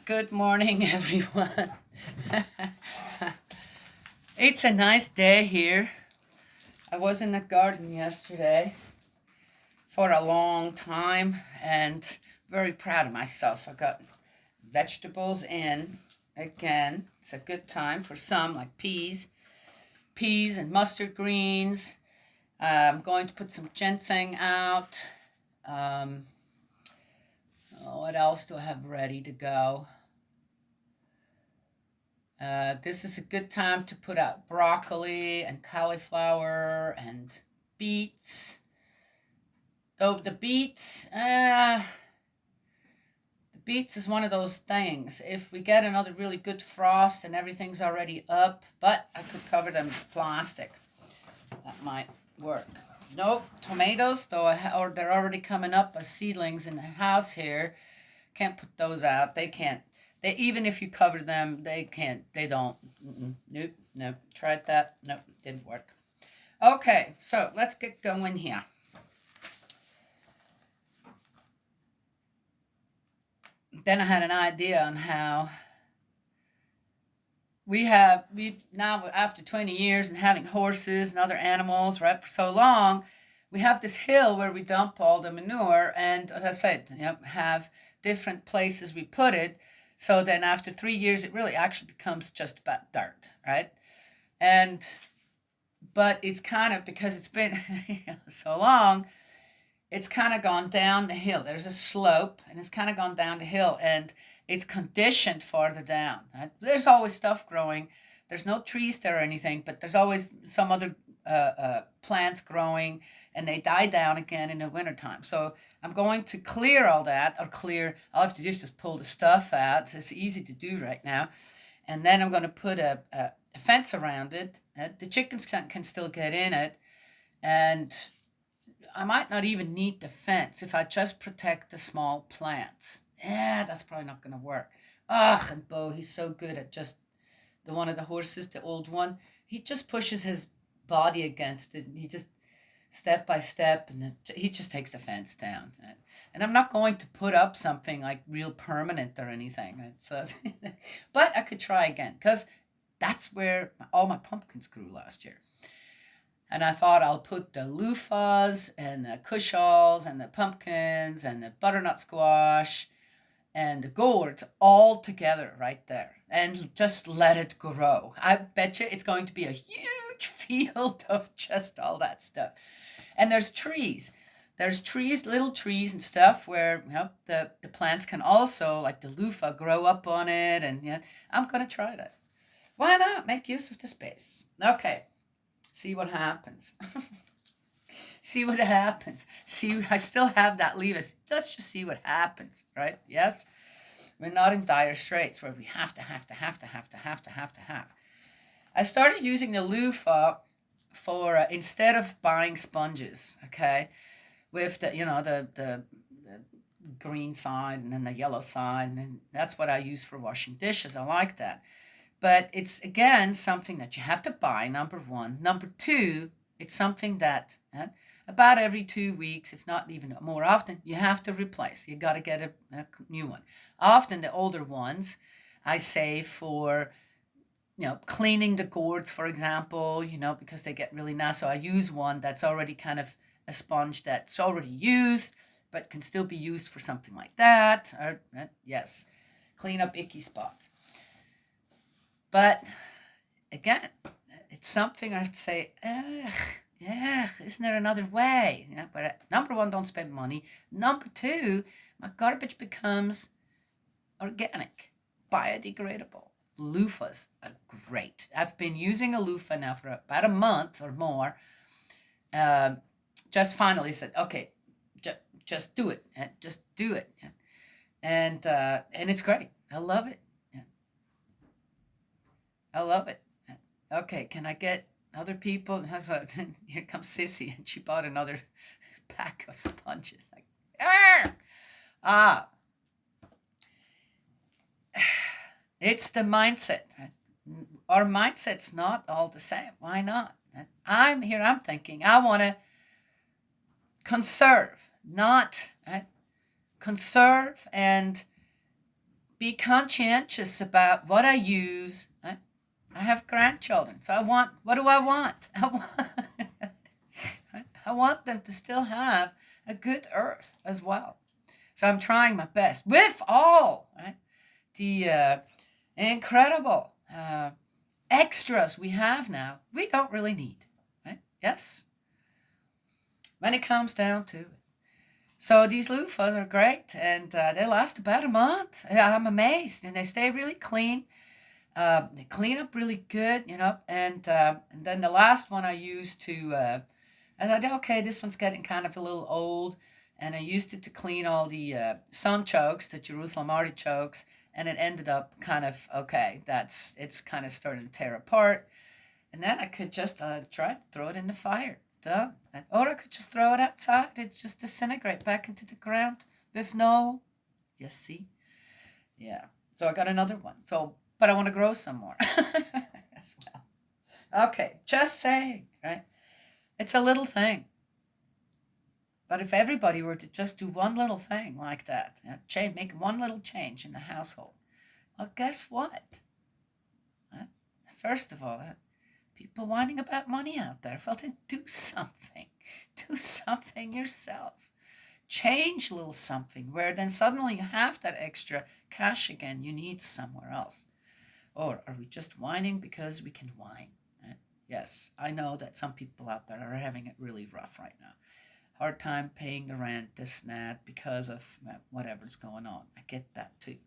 Good morning, everyone. It's a nice day here. I was in the garden yesterday for a long time and very proud of myself. I got vegetables in again. It's a good time for some, like peas and mustard greens. I'm going to put some ginseng out. What else do I have ready to go? This is a good time to put out broccoli and cauliflower and beets. Though the beets is one of those things. If we get another really good frost and everything's already up, but I could cover them with plastic. That might work. Nope, tomatoes, though, or they're already coming up as seedlings in the house here. Can't put those out. They can't. Even if you cover them, they can't. They don't. Nope. Tried that. Nope, didn't work. Okay, so let's get going here. Then I had an idea on how we now, after 20 years and having horses and other animals, right, for so long, we have this hill where we dump all the manure, and as I said, have different places we put it. So then after 3 years, it really actually becomes just about dirt, right? But it's kind of, because it's been so long, it's kind of gone down the hill. There's a slope, and it's kind of gone down the hill, and it's conditioned farther down. Right? There's always stuff growing. There's no trees there or anything, but there's always some other plants growing, and they die down again in the wintertime. So I'm going to clear all that, I'll have to just pull the stuff out. It's easy to do right now. And then I'm going to put a fence around it. The chickens can still get in it. And I might not even need the fence if I just protect the small plants. Yeah, that's probably not going to work. And Bo, he's so good at just one of the horses, the old one. He just pushes his body against it, and he just step by step, and he just takes the fence down. And I'm not going to put up something like real permanent or anything. Right? So, but I could try again, because that's where all my pumpkins grew last year. And I thought I'll put the loofahs and the cushalls and the pumpkins and the butternut squash and the gourds all together right there, and just let it grow. I bet you it's going to be a huge field of just all that stuff. And there's trees. Little trees and stuff where the plants can also, like the loofah, grow up on it. And I'm going to try that. Why not? Make use of the space. Okay. See what happens. See what happens. See, I still have that leaves. Let's just see what happens, right? Yes? We're not in dire straits where we have to have. I started using the loofah for, instead of buying sponges, okay? With the green side and then the yellow side, and that's what I use for washing dishes. I like that. But it's, again, something that you have to buy, number one. Number two, it's something that about every 2 weeks, if not even more often, you have to replace. You got to get a new one. Often the older ones I save for, cleaning the gourds, for example, because they get really nasty. So I use one that's already kind of a sponge that's already used, but can still be used for something like that. Or, yes, clean up icky spots. But again, it's something I'd say, isn't there another way? But number one, don't spend money. Number two, my garbage becomes organic, biodegradable. Loofahs are great. I've been using a loofah now for about a month or more. Just finally said, okay, just do it. Just do it. And it's great. I love it. I love it. Okay, can I get other people? Here comes Sissy, and she bought another pack of sponges. Like, it's the mindset. Right? Our mindset's not all the same. Why not? I'm thinking I want to conserve, not conserve and be conscientious about what I use. I have grandchildren, so what do I want? I want them to still have a good earth as well. So I'm trying my best with all the incredible extras we have now. We don't really need, right? Yes, when it comes down to it. So these loofahs are great, and they last about a month. I'm amazed, and they stay really clean. They clean up really good, and then the last one I used to, I thought, okay, this one's getting kind of a little old, and I used it to clean all the sunchokes, the Jerusalem artichokes, and it ended up kind of, okay, it's kind of starting to tear apart, and then I could just try to throw it in the fire, done. Or I could just throw it outside, it just disintegrate back into the ground with no, you see? Yeah, so I got another one, but I want to grow some more as well. Okay, just saying, right? It's a little thing. But if everybody were to just do one little thing like that, make one little change in the household, well, guess what? First of all, people whining about money out there, well, then do something. Do something yourself. Change a little something where then suddenly you have that extra cash again you need somewhere else. Or are we just whining because we can whine? Yes, I know that some people out there are having it really rough right now. Hard time paying the rent, this and that, because of whatever's going on. I get that too.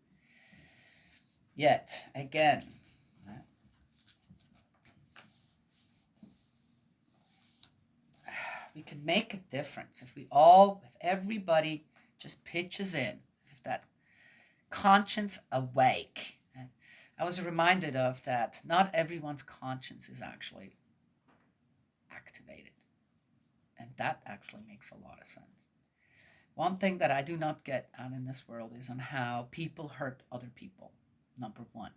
Yet, again, we can make a difference if everybody just pitches in, if that conscience awake. I was reminded of that not everyone's conscience is actually activated. And that actually makes a lot of sense. One thing that I do not get out in this world is on how people hurt other people, number one.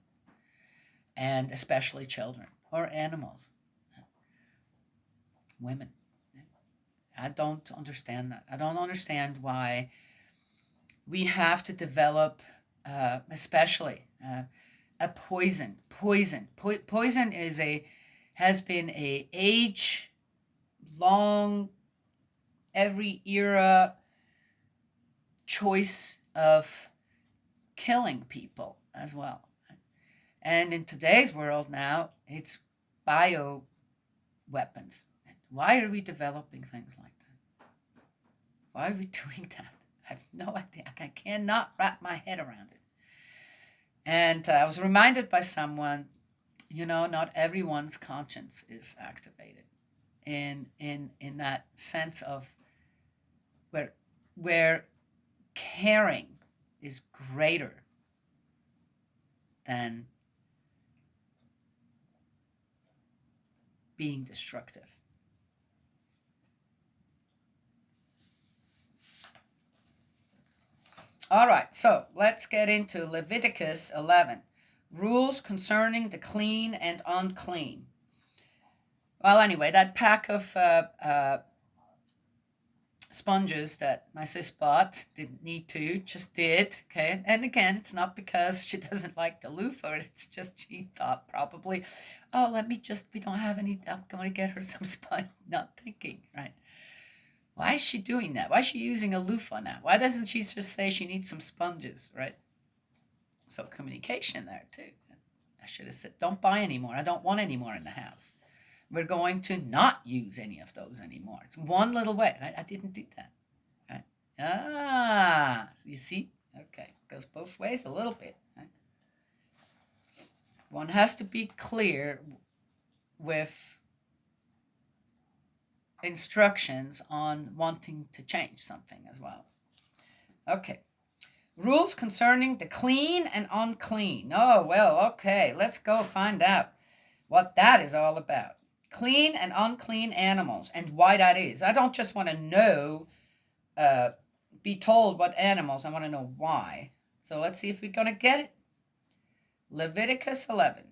And especially children or animals. Women. I don't understand that. I don't understand why we have to develop, especially a poison. Poison has been a age-long, every era choice of killing people as well. And in today's world now, it's bio weapons. Why are we developing things like that? Why are we doing that? I have no idea. I cannot wrap my head around it. And I was reminded by someone, not everyone's conscience is activated in that sense of where caring is greater than being destructive. All right, so let's get into Leviticus 11. Rules concerning the clean and unclean. Well, anyway, that pack of sponges that my sis bought, didn't need to, just did, okay? And again, it's not because she doesn't like the loofah, it's just she thought probably, we don't have any, I'm going to get her some sponge, not thinking, right? Why is she doing that? Why is she using a loofah now? Why doesn't she just say she needs some sponges, right? So communication there too. I should have said, don't buy any more. I don't want any more in the house. We're going to not use any of those anymore. It's one little way. I didn't do that. Right? You see? Okay. It goes both ways a little bit. Right? One has to be clear with instructions on wanting to change something as well. Okay. Rules concerning the clean and unclean. Oh, well, okay. Let's go find out what that is all about. Clean and unclean animals and why that is. I don't just want to know, be told what animals. I want to know why. So let's see if we're going to get it. Leviticus 11.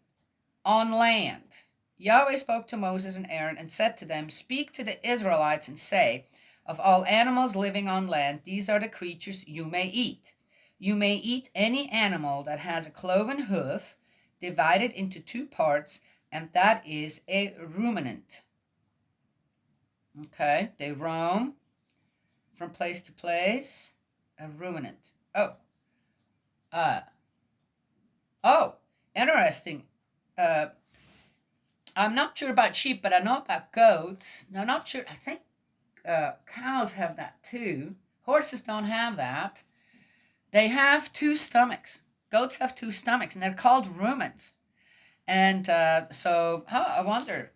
On land. Yahweh spoke to Moses and Aaron and said to them, speak to the Israelites and say, of all animals living on land, these are the creatures you may eat. You may eat any animal that has a cloven hoof divided into two parts, and that is a ruminant. Okay, they roam from place to place. A ruminant. Oh, interesting. Uh, I'm not sure about sheep, but I know about goats. No, not sure. I think cows have that too. Horses don't have that. They have two stomachs. Goats have two stomachs, and they're called rumens. And I wonder.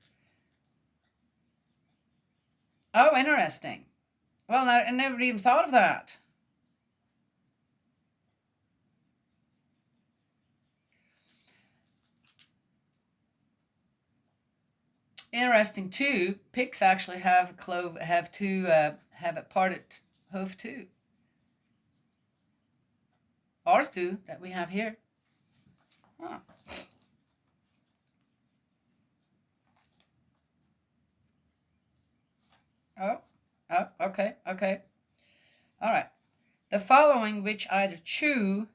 Oh, interesting. Well, I never even thought of that. Interesting too. Pigs actually have have a parted hoof too. Ours do that we have here. Huh. Oh, okay. All right. The following, which either chew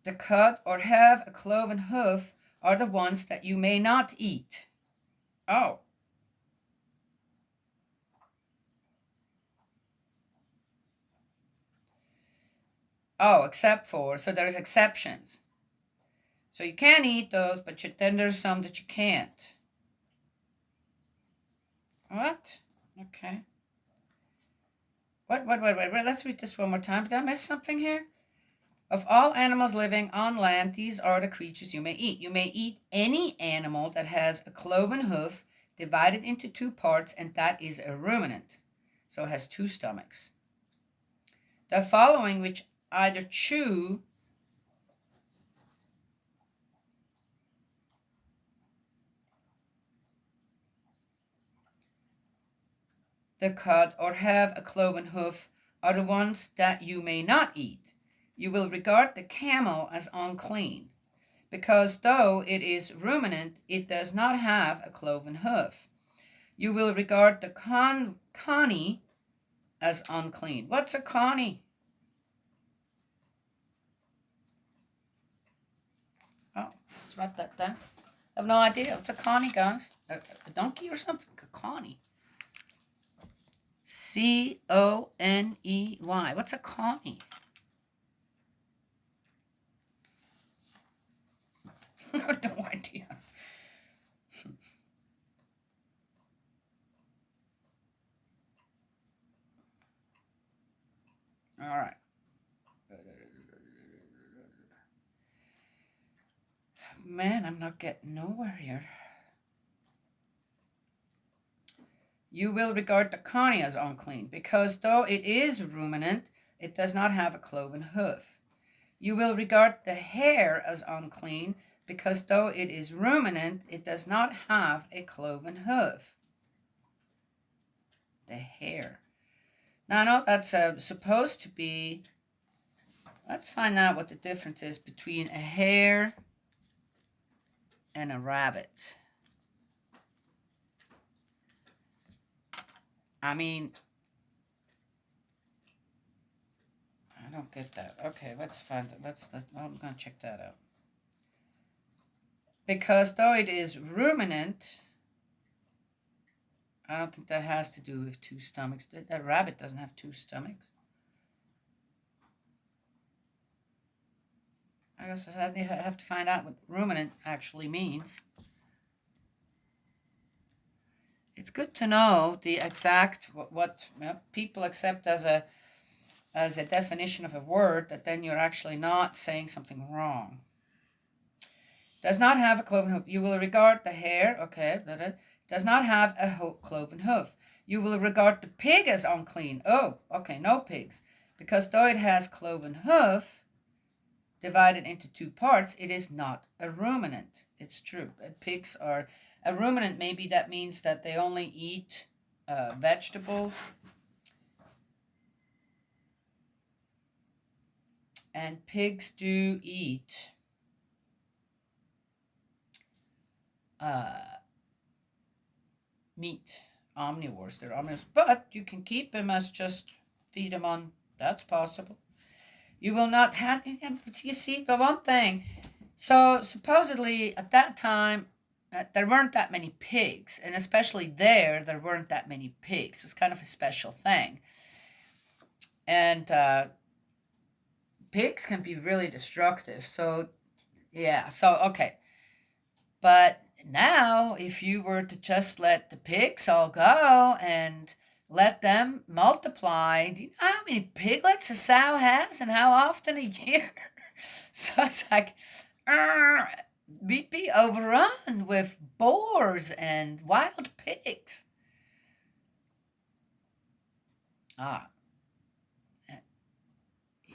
the cud or have a cloven hoof, are the ones that you may not eat. Oh. Oh, except for, so there's exceptions. So you can eat those, but then there's some that you can't. What? Okay. What? Let's read this one more time. Did I miss something here? Of all animals living on land, these are the creatures you may eat. You may eat any animal that has a cloven hoof divided into two parts, and that is a ruminant. So it has two stomachs. The following, which either chew the cud or have a cloven hoof, are the ones that you may not eat. You will regard the camel as unclean, because though it is ruminant, it does not have a cloven hoof. You will regard the coney as unclean. What's a coney? Oh, let's write that down. I have no idea. What's a coney, guys? A donkey or something? A coney. Coney. What's a coney? I have no idea. All right. Man, I'm not getting nowhere here. You will regard the coney as unclean, because though it is ruminant, it does not have a cloven hoof. You will regard the hare as unclean, because though it is ruminant, it does not have a cloven hoof. The hare. Now, I know that's supposed to be. Let's find out what the difference is between a hare and a rabbit. I mean, I don't get that. Okay, let's find it. I'm going to check that out. Because though it is ruminant, I don't think that has to do with two stomachs. That rabbit doesn't have two stomachs. I guess I have to find out what ruminant actually means. It's good to know the exact what people accept as a definition of a word, that then you're actually not saying something wrong. Does not have a cloven hoof. You will regard the hare, okay, does not have a cloven hoof. You will regard the pig as unclean. Oh, okay, no pigs. Because though it has cloven hoof divided into two parts, it is not a ruminant. It's true. Pigs are a ruminant. Maybe that means that they only eat vegetables. And pigs do eat meat. Omnivores. They're omnivores. But you can keep them as just feed them on. That's possible. You will not have, you see, the one thing. So supposedly at that time, there weren't that many pigs, and especially there weren't that many pigs. It's kind of a special thing. And pigs can be really destructive. So, yeah, so, okay. But now, if you were to just let the pigs all go and let them multiply, do you know how many piglets a sow has and how often a year? So it's like, we'd be overrun with boars and wild pigs. Ah,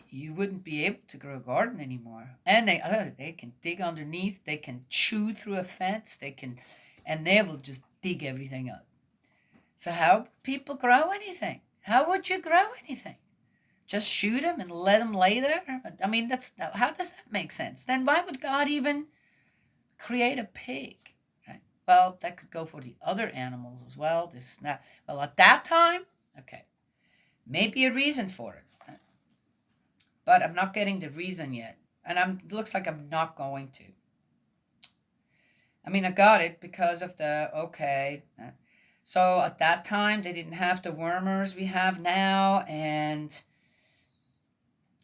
you wouldn't be able to grow a garden anymore. And they can dig underneath, they can chew through a fence, and they will just dig everything up. So how would people grow anything? How would you grow anything? Just shoot them and let them lay there? I mean, how does that make sense? Then why would God even create a pig? Right? Well, that could go for the other animals as well. Well, at that time, okay, maybe a reason for it. Right? But I'm not getting the reason yet. And it looks like I'm not going to. I mean, I got it because of okay. So at that time, they didn't have the wormers we have now, and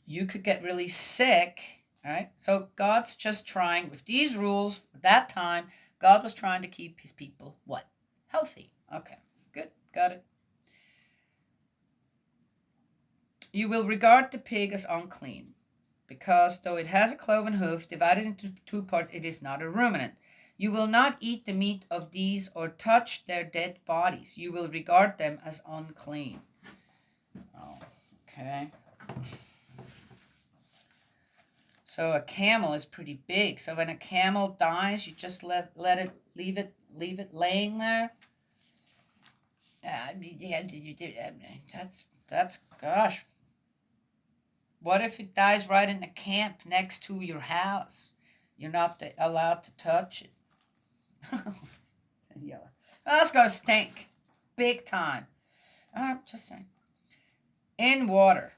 you could get really sick, right? So God's just trying, with these rules, at that time, God was trying to keep his people, what? Healthy. Okay, good, got it. You will regard the pig as unclean, because though it has a cloven hoof divided into two parts, it is not a ruminant. You will not eat the meat of these or touch their dead bodies. You will regard them as unclean. Oh, okay. So a camel is pretty big. So when a camel dies, you just leave it laying there. That's gosh. What if it dies right in the camp next to your house? You're not allowed to touch it. Yeah. Well, that's gonna stink, big time. I'm just saying. In water.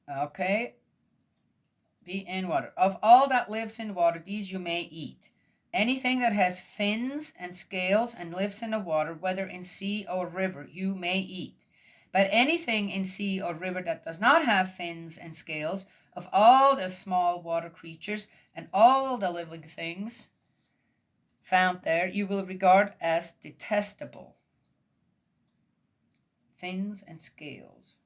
Okay. Be in water. Of all that lives in water, these you may eat. Anything that has fins and scales and lives in the water, whether in sea or river, you may eat. But anything in sea or river that does not have fins and scales, of all the small water creatures and all the living things found there, you will regard as detestable. Fins and scales.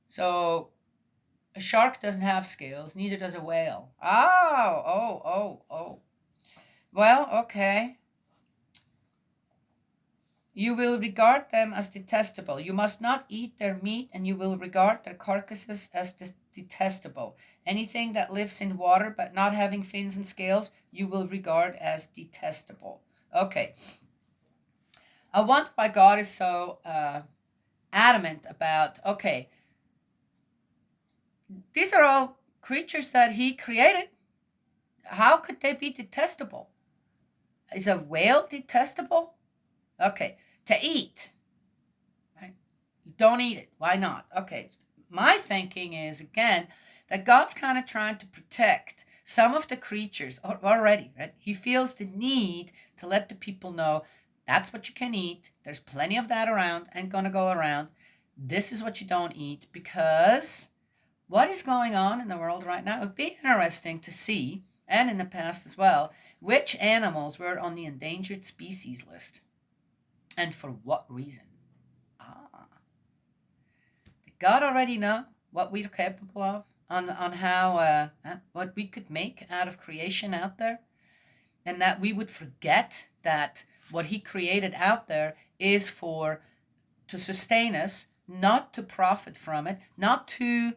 So a shark doesn't have scales, neither does a whale. Oh. Well, okay. You will regard them as detestable. You must not eat their meat, and you will regard their carcasses as detestable. Anything that lives in water but not having fins and scales, you will regard as detestable. Okay. I wonder why God is so adamant about, okay, these are all creatures that he created. How could they be detestable? Is a whale detestable? Okay, to eat. Right? You don't eat it. Why not? Okay, my thinking is, again, that God's kind of trying to protect some of the creatures already. Right? He feels the need to let the people know that's what you can eat. There's plenty of that around and going to go around. This is what you don't eat, because what is going on in the world right now? It would be interesting to see, and in the past as well, which animals were on the endangered species list and for what reason. Did God already know what we're capable of, on how what we could make out of creation out there, and that we would forget that what he created out there is to sustain us, not to profit from it, not to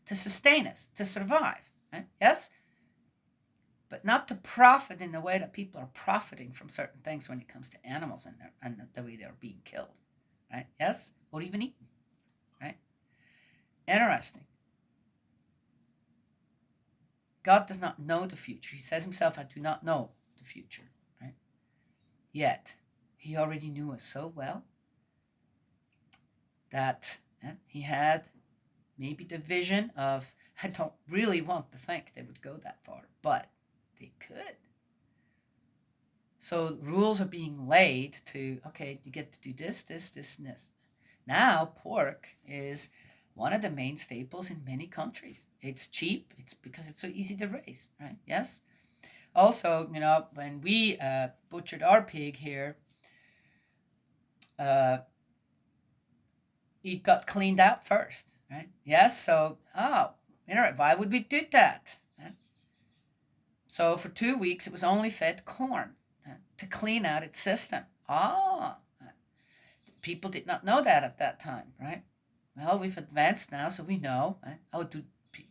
sustain us, to survive. Right? Yes? But not to profit in the way that people are profiting from certain things when it comes to animals and the way they're being killed. Right? Yes? Or even eaten. Right? Interesting. God does not know the future. He says himself, I do not know the future. Right? Yet, he already knew us so well that he had maybe the vision of, I don't really want to think they would go that far, but they could. So rules are being laid to, okay, you get to do this, this, this, and this. Now, pork is one of the main staples in many countries. It's cheap. It's because it's so easy to raise, right? Yes. Also, when we butchered our pig here, it got cleaned out first, right? Yes. So, why would we do that? Right? So for 2 weeks, it was only fed corn to clean out its system. People did not know that at that time, right? Well, we've advanced now, so we know. Right? Oh, do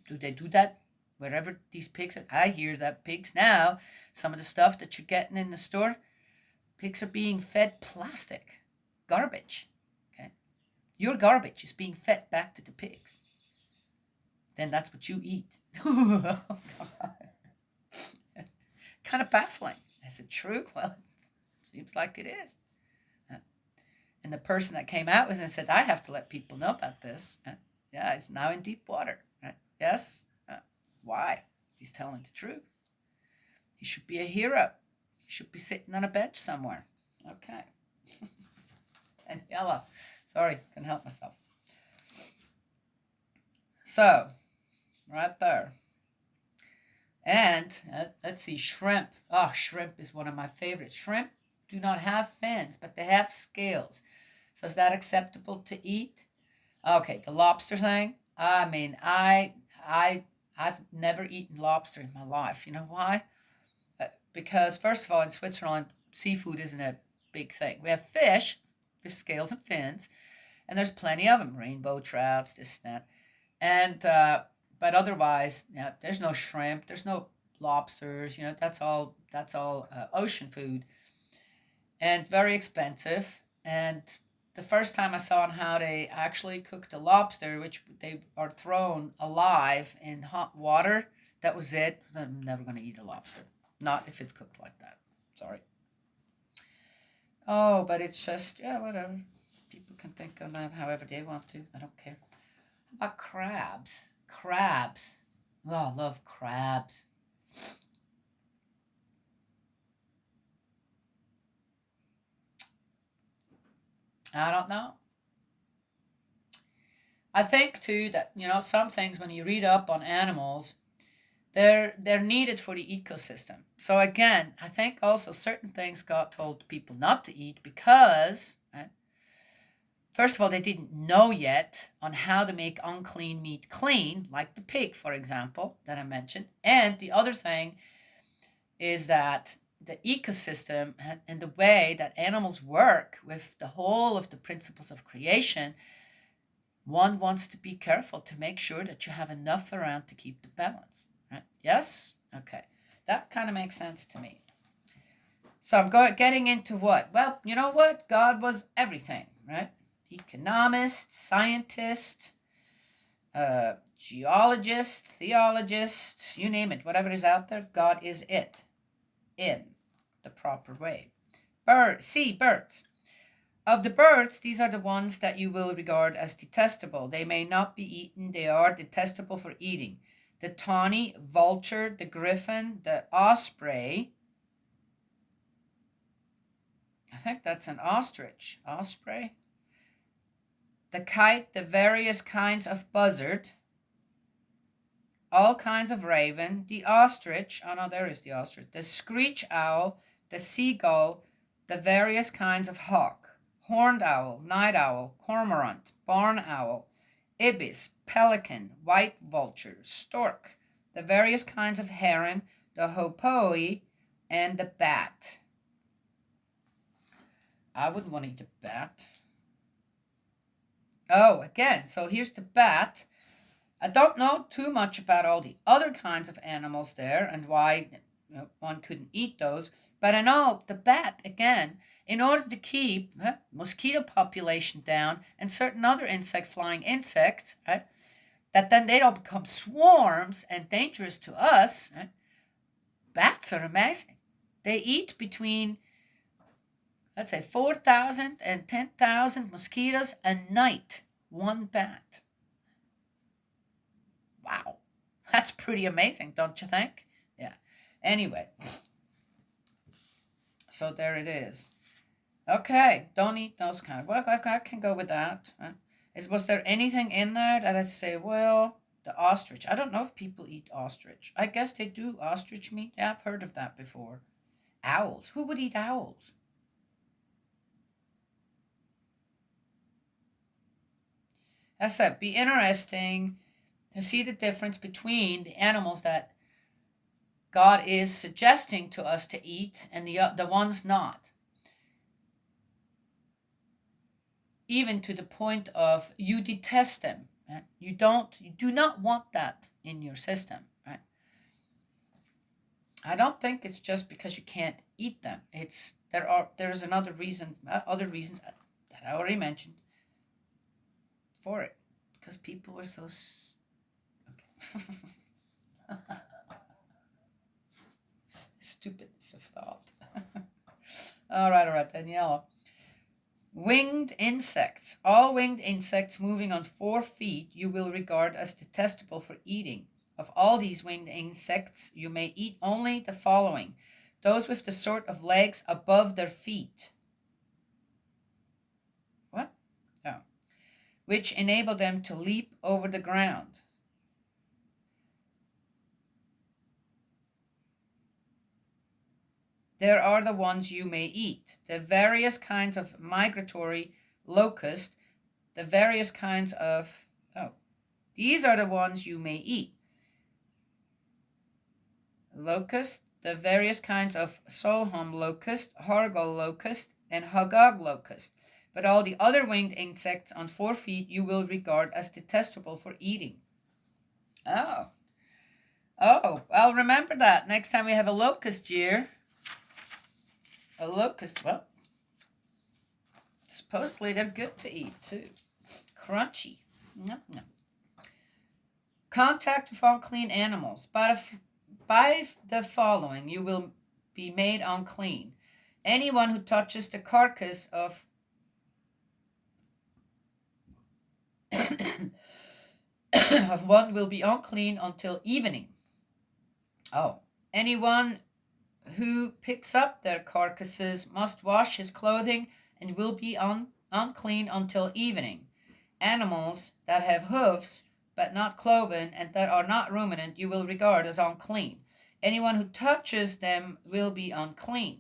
they do that wherever these pigs are? I hear that pigs now, some of the stuff that you're getting in the store, pigs are being fed plastic, garbage. Okay, your garbage is being fed back to the pigs. Then that's what you eat. Kind of baffling. Is it true? Well, it seems like it is. And the person that came out with it said, I have to let people know about this. Yeah, it's now in deep water. Right? Yes? Why? He's telling the truth. He should be a hero. He should be sitting on a bench somewhere. Okay. And yellow. Sorry, couldn't help myself. So, right there. And let's see, shrimp. Oh, shrimp is one of my favorites. Shrimp do not have fins, but they have scales. So is that acceptable to eat? Okay, the lobster thing. I mean, I've never eaten lobster in my life. You know why? Because first of all, in Switzerland, seafood isn't a big thing. We have fish with scales and fins, and there's plenty of them. Rainbow trouts, this and that. And but otherwise, there's no shrimp, there's no lobsters. That's all ocean food, and very expensive. And the first time I saw how they actually cooked a lobster, which they are thrown alive in hot water, that was it. I'm never going to eat a lobster. Not if it's cooked like that. Sorry. Oh, but it's just, whatever. People can think of that however they want to. I don't care. How about crabs? Crabs. Oh, I love crabs. I don't know. I think too that some things when you read up on animals, they're needed for the ecosystem. So again, I think also certain things got told people not to eat because first of all, they didn't know yet on how to make unclean meat clean, like the pig, for example, that I mentioned. And the other thing is that the ecosystem and the way that animals work with the whole of the principles of creation, one wants to be careful to make sure that you have enough around to keep the balance. Right? Yes? Okay. That kind of makes sense to me. So I'm getting into what? Well, you know what? God was everything, right? Economist, scientist, geologist, theologist, you name it. Whatever is out there, God is it. In the proper way. Birds. Of the birds, these are the ones that you will regard as detestable. They may not be eaten. They are detestable for eating. The tawny, vulture, the griffin, the osprey. I think that's an ostrich. Osprey. The kite, the various kinds of buzzard. All kinds of raven. The ostrich. Oh no, there is the ostrich. The screech owl, the seagull, the various kinds of hawk. Horned owl, night owl, cormorant, barn owl, ibis, pelican, white vulture, stork, the various kinds of heron, the hoopoe, and the bat. I wouldn't want to eat a bat. Oh, again, so here's the bat. I don't know too much about all the other kinds of animals there and why one couldn't eat those, but I know the bat, again, in order to keep mosquito population down and certain other flying insects, right, that then they don't become swarms and dangerous to us, right? Bats are amazing. They eat between let's say 4,000 and 10,000 mosquitoes a night. One bat. Wow. That's pretty amazing, don't you think? Yeah. Anyway. So there it is. Okay. Don't eat those kind of. Well, I can go with that. Was there anything in there that I'd say, well, the ostrich. I don't know if people eat ostrich. I guess they do ostrich meat. Yeah, I've heard of that before. Owls. Who would eat owls? As I said, be interesting to see the difference between the animals that God is suggesting to us to eat and the ones not. Even to the point of you detest them. Right? You do not want that in your system. Right? I don't think it's just because you can't eat them. There's another reason, other reasons that I already mentioned for it, because people were so okay. Stupidness of thought. all right, Daniela. Winged insects. All winged insects moving on 4 feet you will regard as detestable for eating. Of all these winged insects, you may eat only the following: those with the sort of legs above their feet. What? Oh. Which enable them to leap over the ground. There are the ones you may eat: the various kinds of migratory locust, the various kinds of, these are the ones you may eat: locust, the various kinds of Solholm locust, Hargal locust, and Hagag locust. But all the other winged insects on 4 feet you will regard as detestable for eating. Oh, I'll remember that next time we have a locust year. A locust, well, supposedly they're good to eat too. Crunchy. Nom, nom. Contact with unclean animals. By the following you will be made unclean: anyone who touches the carcass of of one will be unclean until evening. Oh, anyone who picks up their carcasses must wash his clothing and will be unclean until evening. Animals that have hoofs but not cloven and that are not ruminant you will regard as unclean. Anyone who touches them will be unclean.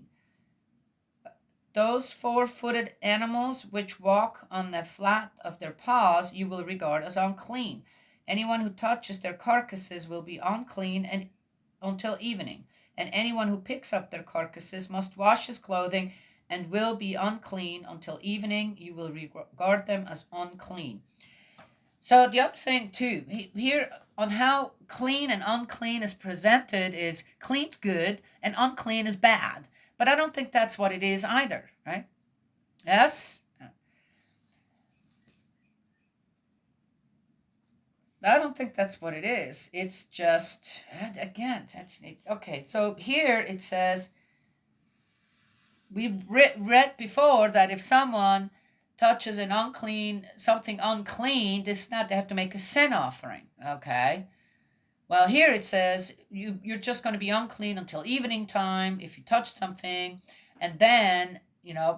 Those 4-footed animals which walk on the flat of their paws you will regard as unclean. Anyone who touches their carcasses will be unclean until evening. And anyone who picks up their carcasses must wash his clothing and will be unclean until evening. You will regard them as unclean. So the other thing too, here on how clean and unclean is presented is clean's good and unclean is bad. But I don't think that's what it is either, right? Yes? I don't think that's what it is. It's just, again, okay. So here it says, we read before that if someone touches something unclean, this not they have to make a sin offering. Okay. Well, here it says you're just going to be unclean until evening time if you touch something, and then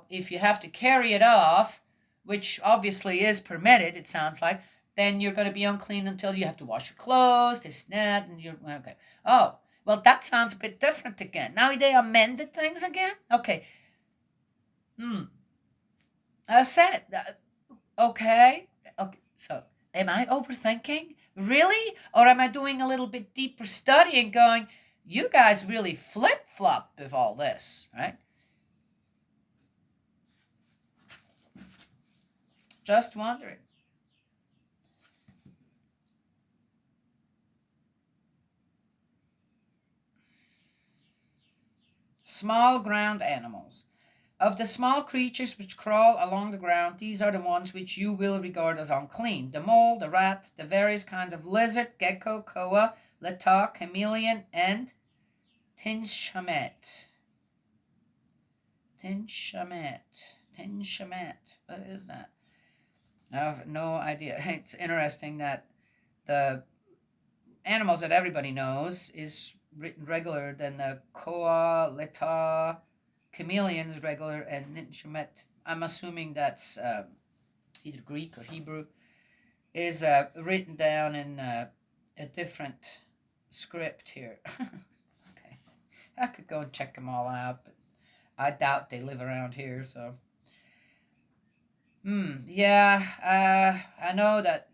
if you have to carry it off, which obviously is permitted, it sounds like, then you're going to be unclean until you have to wash your clothes, this and that, and you're okay. Oh, well, that sounds a bit different again. Now they amended things again. Okay. I said, okay. So am I overthinking? Really? Or am I doing a little bit deeper study and going, you guys really flip-flop with all this, right? Just wondering. Small ground animals. Of the small creatures which crawl along the ground, these are the ones which you will regard as unclean: the mole, the rat, the various kinds of lizard, gecko, koa, leta, chameleon, and tinshamet. Ten Shamet. Ten Shamet. What is that? I have no idea. It's interesting that the animals that everybody knows is written regular, then the Koa, Leta, chameleon is regular, and Ninchamet, I'm assuming that's either Greek or Hebrew, is written down in a different script here. Okay. I could go and check them all out, but I doubt they live around here, so. Yeah, I know that.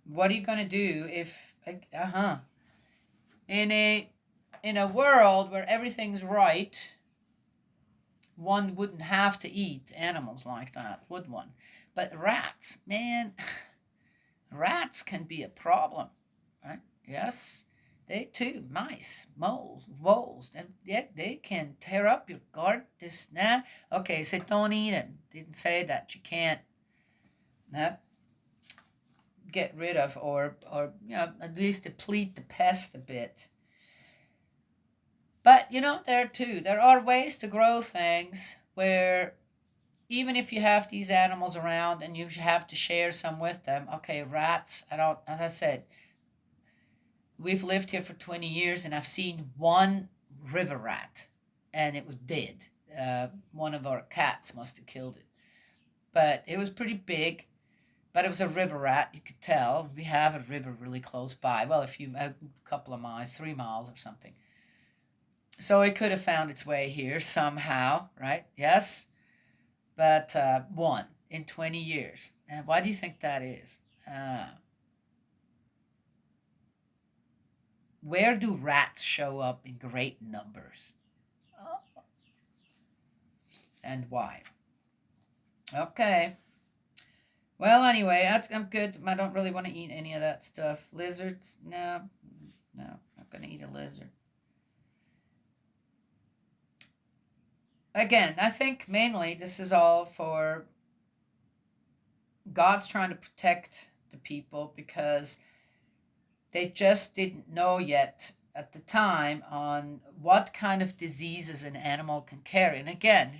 What are you going to do if, in a world where everything's right, one wouldn't have to eat animals like that, would one? But rats, man, rats can be a problem, right? Yes, they too, mice, moles, voles, and yet they can tear up your garden. This, nah. Okay, so don't eat it. Didn't say that you can't get rid of or at least deplete the pest a bit. But there are ways to grow things where even if you have these animals around and you have to share some with them, okay, rats, as I said, we've lived here for 20 years and I've seen one river rat and it was dead. One of our cats must have killed it. But it was pretty big, but it was a river rat, you could tell. We have a river really close by. Well, a couple of miles, 3 miles or something. So it could have found its way here somehow, right? Yes? But one in 20 years. And why do you think that is? Where do rats show up in great numbers? Oh. And why? Okay. Well, anyway, I'm good. I don't really want to eat any of that stuff. Lizards? No, not going to eat a lizard. Again, I think mainly this is all for God's trying to protect the people because they just didn't know yet at the time on what kind of diseases an animal can carry. And again,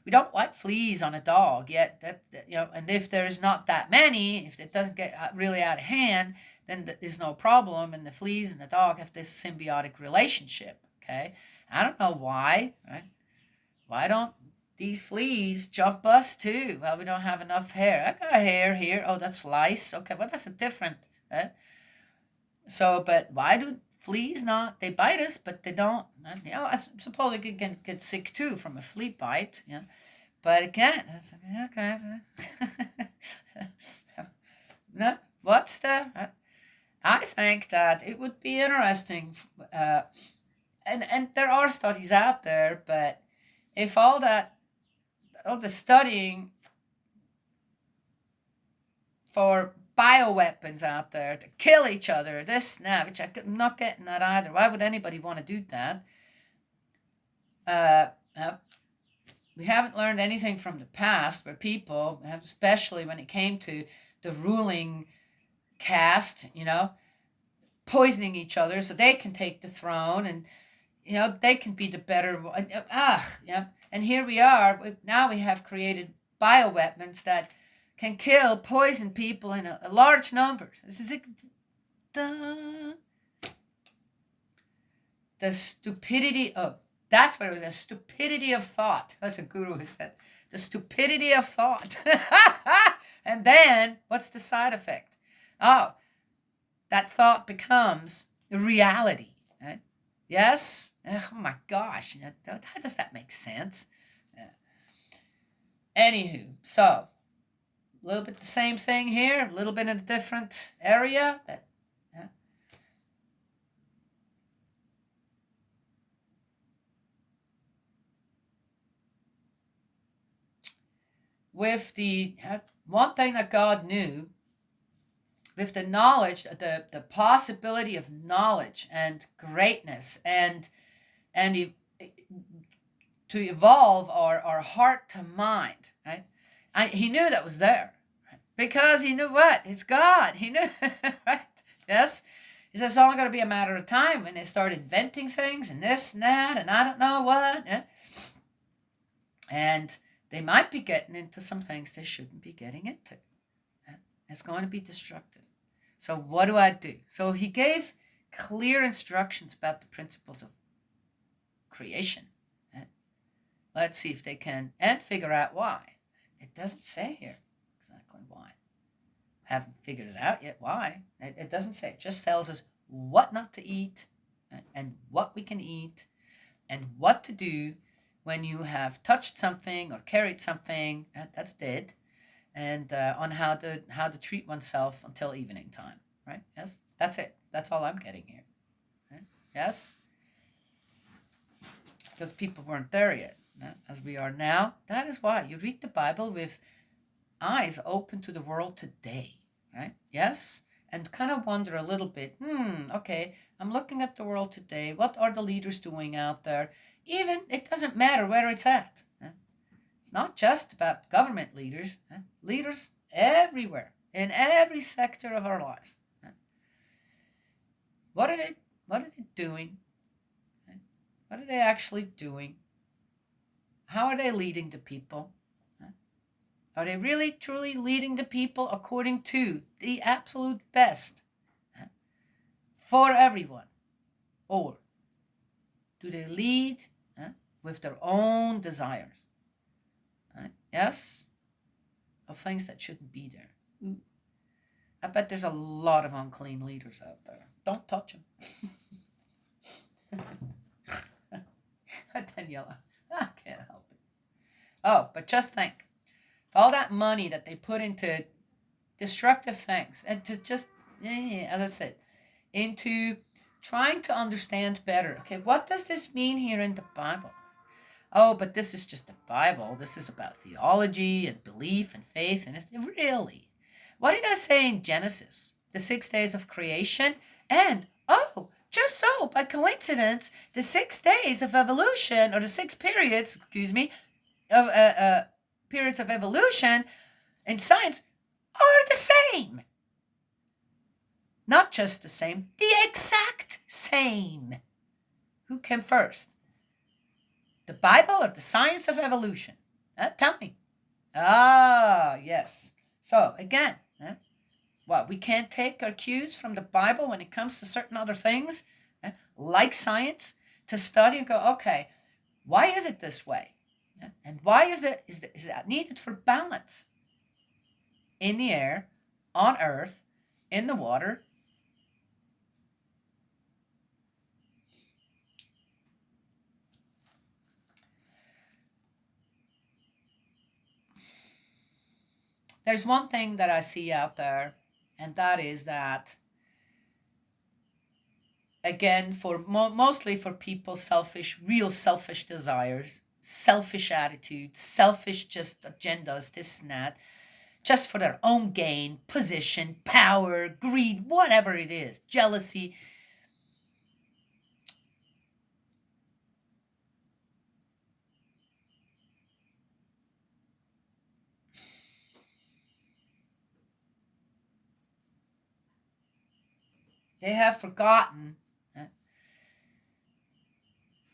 we don't like fleas on a dog yet. And if there's not that many, if it doesn't get really out of hand, then there's no problem. And the fleas and the dog have this symbiotic relationship. Okay. I don't know why, right? Why don't these fleas jump us too? Well, we don't have enough hair. I got hair here. Oh, that's lice. Okay, well, that's a different, right? So, but why do fleas not? They bite us, but they don't. I suppose they can get sick too from a flea bite. Yeah, but again, okay. No, what's the? I think that it would be interesting. And there are studies out there, but if all the studying for bioweapons out there to kill each other, which I'm not getting that either. Why would anybody want to do that? We haven't learned anything from the past where people, especially when it came to the ruling caste, poisoning each other so they can take the throne and they can be the better one. And here we are. Now we have created bioweapons that can poison people in a large numbers. This is the stupidity of, that's what it was, the stupidity of thought. That's a guru who said, the stupidity of thought. And then, what's the side effect? Oh, that thought becomes a reality, right? Yes? Oh my gosh, how does that make sense? Anywho, so, a little bit the same thing here, a little bit in a different area, but with the one thing that God knew, with the knowledge, the possibility of knowledge and greatness and to evolve our heart to mind, right? He knew that was there, right? Because he knew what? It's God. He knew, right? Yes? He says it's only going to be a matter of time when they start inventing things and this and that and I don't know what. Yeah? And they might be getting into some things they shouldn't be getting into. It's going to be destructive. So what do I do? So he gave clear instructions about the principles of creation. Let's see if they can and figure out why. It doesn't say here exactly why. Haven't figured it out yet why. It doesn't say. It just tells us what not to eat and what we can eat and what to do when you have touched something or carried something that's dead, and on how to treat oneself until evening time. Right? Yes, that's it. That's all I'm getting here. Right? Yes, because people weren't there yet, as we are now. That is why you read the Bible with eyes open to the world today. Right? Yes, and kind of wonder a little bit. Okay, I'm looking at the world today. What are the leaders doing out there? Even it doesn't matter where it's at. It's not just about government leaders. Leaders everywhere, in every sector of our lives. What are they doing? What are they actually doing? How are they leading the people? Are they really truly leading the people according to the absolute best for everyone? Or do they lead with their own desires? Yes? Of things that shouldn't be there. Ooh. I bet there's a lot of unclean leaders out there. Don't touch them. Daniela, I can't help it. Oh, but just think. All that money that they put into destructive things, and to just, as I said, into trying to understand better. Okay, what does this mean here in the Bible? Oh, but this is just the Bible. This is about theology and belief and faith. And it's really, what did I say in Genesis? The 6 days of creation. And, oh, just so, by coincidence, the 6 days of evolution, or the 6 periods, of periods of evolution in science are the same. Not just the same, the exact same. Who came first? The Bible or the science of evolution? Tell me. Ah, yes. So, again, we can't take our cues from the Bible when it comes to certain other things, like science, to study and go, okay, why is it this way? And why is that needed for balance in the air, on earth, in the water? There's one thing that I see out there, and that is that, again, for mostly for people, real selfish desires, selfish attitudes, selfish just agendas, this and that, just for their own gain, position, power, greed, whatever it is, jealousy. They have forgotten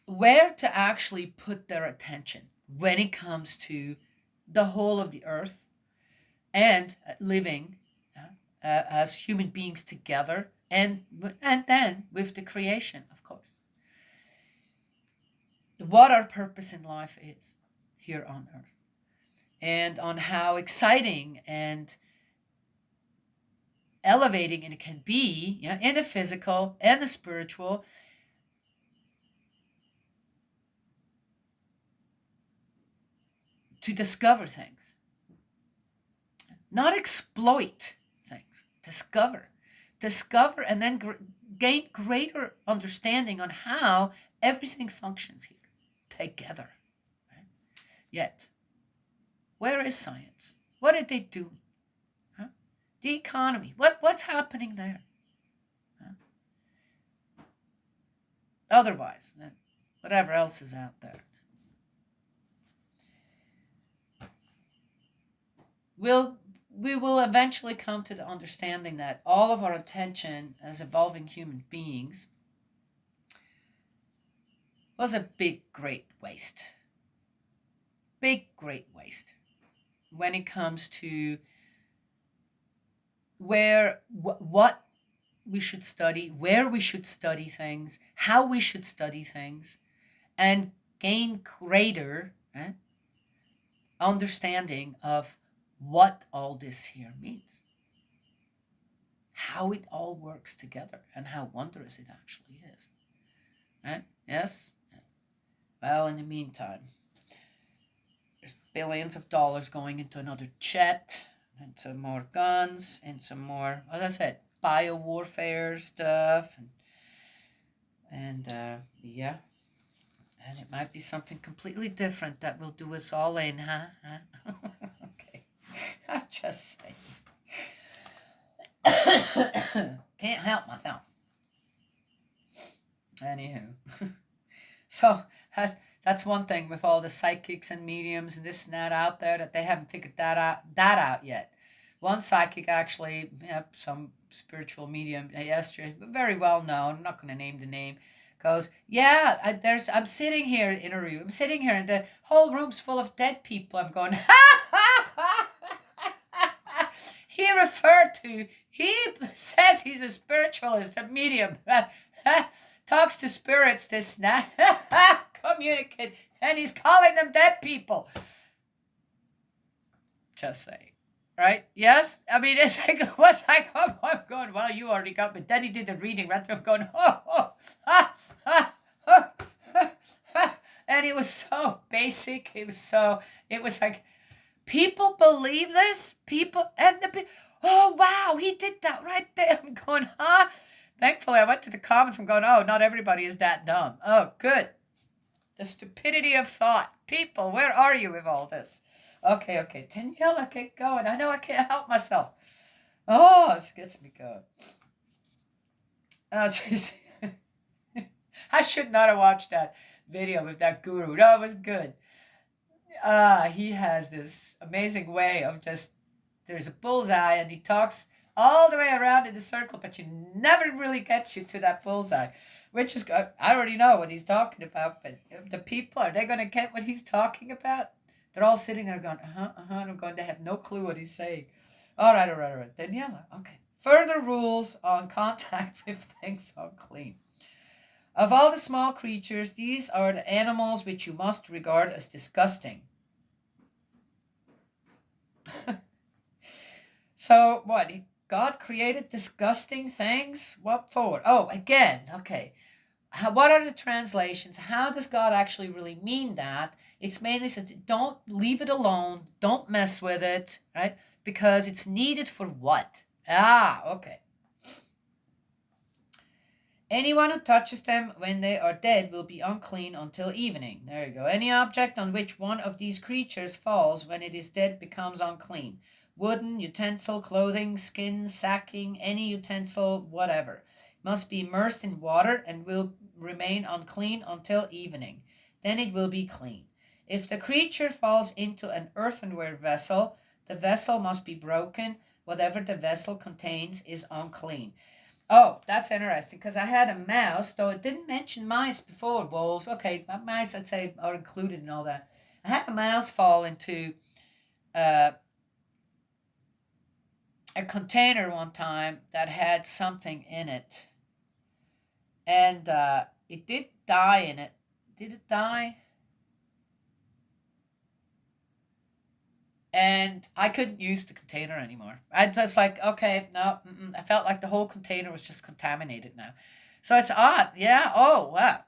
where to actually put their attention when it comes to the whole of the earth and living as human beings together, and then with the creation, of course. What our purpose in life is here on earth, and on how exciting and elevating it can be, in the physical and the spiritual, to discover things, not exploit things. Discover, and then gain greater understanding on how everything functions here together. Right? Yet, where is science? What are they doing? The economy. What's happening there? Otherwise, whatever else is out there. We will eventually come to the understanding that all of our attention as evolving human beings was a big, great waste. big, great waste when it comes to what we should study, where we should study things, how we should study things, and gain greater understanding of what all this here means, how it all works together, and how wondrous it actually is. Right? Yes? Well, in the meantime, there's billions of dollars going into another jet, into more guns, into more, as I said, biowarfare stuff, and yeah, and it might be something completely different that will do us all in, huh? Okay, I'm just saying. Can't help myself. Anywho, so that's one thing with all the psychics and mediums and this and that out there, that they haven't figured that out yet. One psychic actually, some spiritual medium yesterday, very well known, I'm not going to name the name, goes, yeah, I'm sitting here in a room, I'm sitting here and the whole room's full of dead people. I'm going, he says he's a spiritualist, a medium, talks to spirits, this and that, communicate, and he's calling them dead people. Just saying. Right? Yes? I mean, it's like, what's like, I'm going, well, you already got me. Then he did the reading right there. I'm going, and it was so basic. It was like, people believe this? People, and oh, wow, he did that right there. I'm going, huh? Thankfully, I went to the comments. I'm going, oh, not everybody is that dumb. Oh, good. The stupidity of thought. People, where are you with all this? Okay. Daniela, get going. I know I can't help myself. Oh, this gets me going. Oh, jeez. I should not have watched that video with that guru. No, it was good. He has this amazing way of just, there's a bullseye and he talks all the way around in the circle, but you never really gets you to that bullseye, which is, I already know what he's talking about, but the people, are they going to get what he's talking about? They're all sitting there going, and I'm going to have no clue what he's saying. All right. Daniela, okay. Further rules on contact with things unclean. Of all the small creatures, these are the animals which you must regard as disgusting. So, what? God created disgusting things? What for? Oh, again, okay. What are the translations? How does God actually really mean that? It's mainly says, don't leave it alone. Don't mess with it, right? Because it's needed for what? Okay. Anyone who touches them when they are dead will be unclean until evening. There you go. Any object on which one of these creatures falls when it is dead becomes unclean. Wooden, utensil, clothing, skin, sacking, any utensil, whatever. Must be immersed in water and will remain unclean until evening. Then it will be clean. If the creature falls into an earthenware vessel, the vessel must be broken. Whatever the vessel contains is unclean. Oh, that's interesting, because I had a mouse, though it didn't mention mice before, wolves. Okay, mice, I'd say, are included in all that. I had a mouse fall into a container one time that had something in it. And it did die in it. Did it die? And I couldn't use the container anymore. I just like, okay, no, I felt like the whole container was just contaminated now. So it's odd. Yeah. Oh, wow.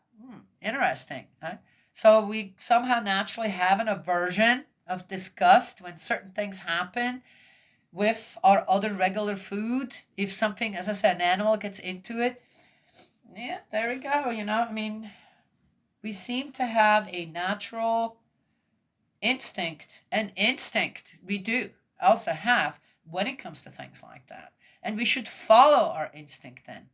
Interesting. Huh? So we somehow naturally have an aversion of disgust when certain things happen with our other regular food. If something, as I said, an animal gets into it. Yeah, there we go. I mean, we seem to have a natural instinct we do also have when it comes to things like that, and we should follow our instinct then.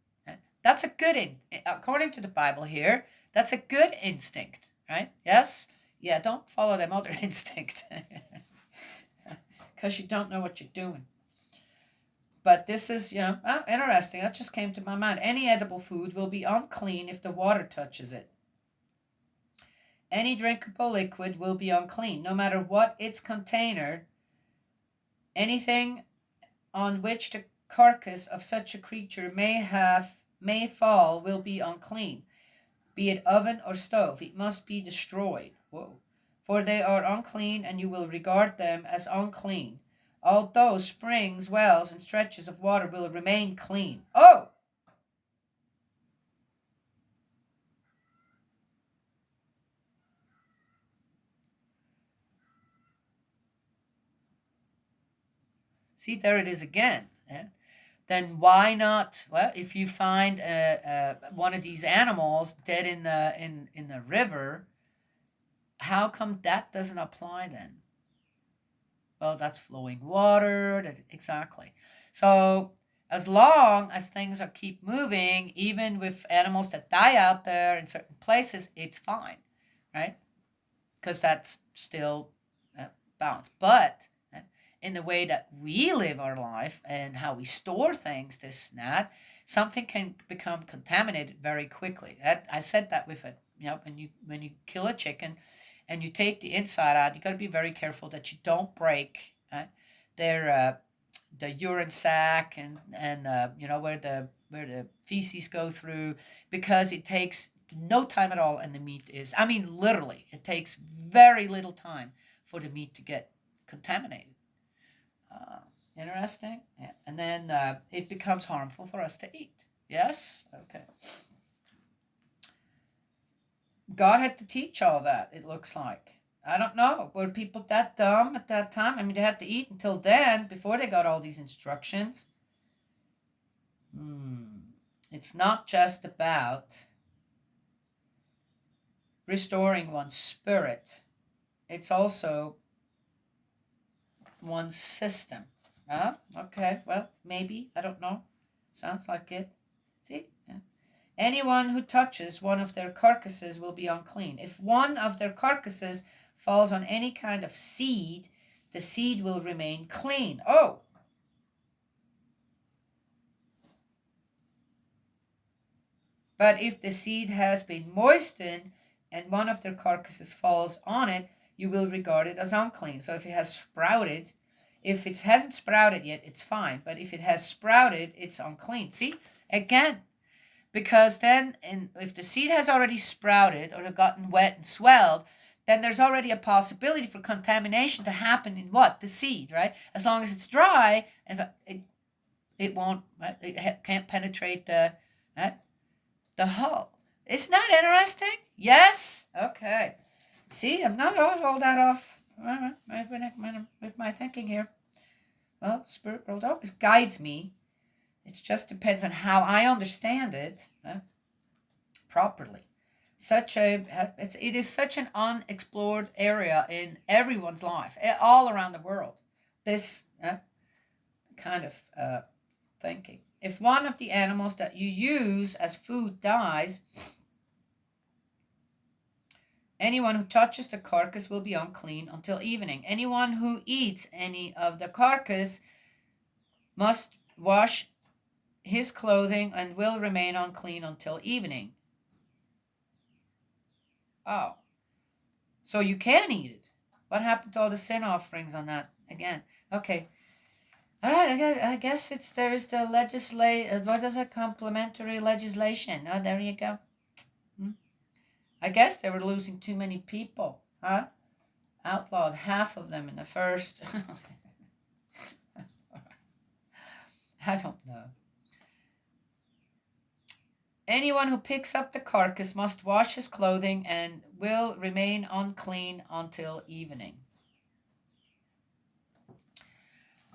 That's a good according to the Bible here, that's a good instinct, right? Yes. Yeah, don't follow them other instinct because you don't know what you're doing. But this is interesting. That just came to my mind. Any edible food will be unclean if the water touches it. Any drinkable liquid will be unclean, no matter what its container. Anything on which the carcass of such a creature may fall will be unclean, be it oven or stove. It must be destroyed. Whoa. For they are unclean, and you will regard them as unclean. Although springs, wells, and stretches of water will remain clean. Oh! See, there it is again. Then why not? Well, if you find one of these animals dead in the river, how come that doesn't apply then? Well, that's flowing water. Exactly. So as long as things are keep moving, even with animals that die out there in certain places, it's fine, right? Because that's still balanced. But in the way that we live our life and how we store things, this and that, something can become contaminated very quickly. I said that with it. When you kill a chicken and you take the inside out, you got to be very careful that you don't break their the urine sac and where the feces go through, because it takes no time at all, and the meat is, I mean, literally, it takes very little time for the meat to get contaminated. Interesting. Yeah. And then it becomes harmful for us to eat. Yes? Okay. God had to teach all that, it looks like. I don't know. Were people that dumb at that time? I mean, they had to eat until then, before they got all these instructions. It's not just about restoring one's spirit. It's also one's system. Okay, well, maybe. I don't know. Sounds like it. See? Yeah. Anyone who touches one of their carcasses will be unclean. If one of their carcasses falls on any kind of seed, the seed will remain clean. Oh! But if the seed has been moistened and one of their carcasses falls on it, you will regard it as unclean. So if it has sprouted, if it hasn't sprouted yet, it's fine. But if it has sprouted, it's unclean. See? Again, because then if the seed has already sprouted or gotten wet and swelled, then there's already a possibility for contamination to happen in what? The seed, right? As long as it's dry, it won't, it can't penetrate the hull. Isn't that interesting? Yes? Okay. See, I'm not all that off with my thinking here. Well, Spirit world always guides me. It just depends on how I understand it properly. It is such an unexplored area in everyone's life, all around the world. This kind of thinking. If one of the animals that you use as food dies, anyone who touches the carcass will be unclean until evening. Anyone who eats any of the carcass must wash his clothing and will remain unclean until evening. Oh, so you can eat it. What happened to all the sin offerings on that again? Okay. All right, I guess there's the what is it, complementary legislation. Oh, there you go. I guess they were losing too many people, huh? Outlawed half of them in the first. I don't know. Anyone who picks up the carcass must wash his clothing and will remain unclean until evening.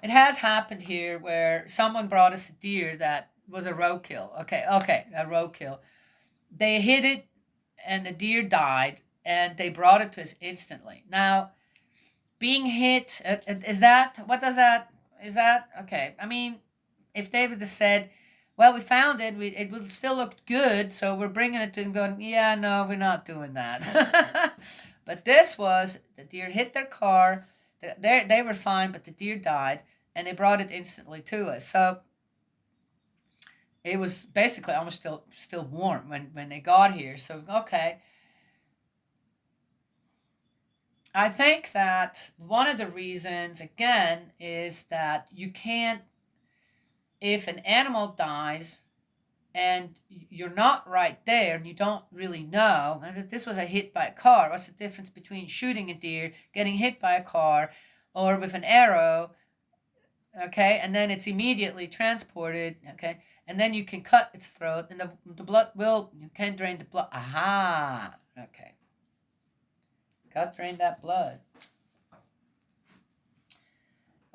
It has happened here where someone brought us a deer that was a roadkill. Okay, a roadkill. They hit it and the deer died, and they brought it to us instantly. Now, being hit, is that, okay. I mean, if they would have said, well, we found it, it would still look good, so we're bringing it to them going, yeah, no, we're not doing that. But this was, the deer hit their car, they were fine, but the deer died, and they brought it instantly to us. So it was basically almost still warm when they got here. So, okay. I think that one of the reasons, again, is that you can't, if an animal dies and you're not right there and you don't really know, and that this was a hit by a car, what's the difference between shooting a deer, getting hit by a car, or with an arrow, okay, and then it's immediately transported, okay, and then you can cut its throat and the blood will, you can drain the blood. Aha, okay. Got to drain that blood.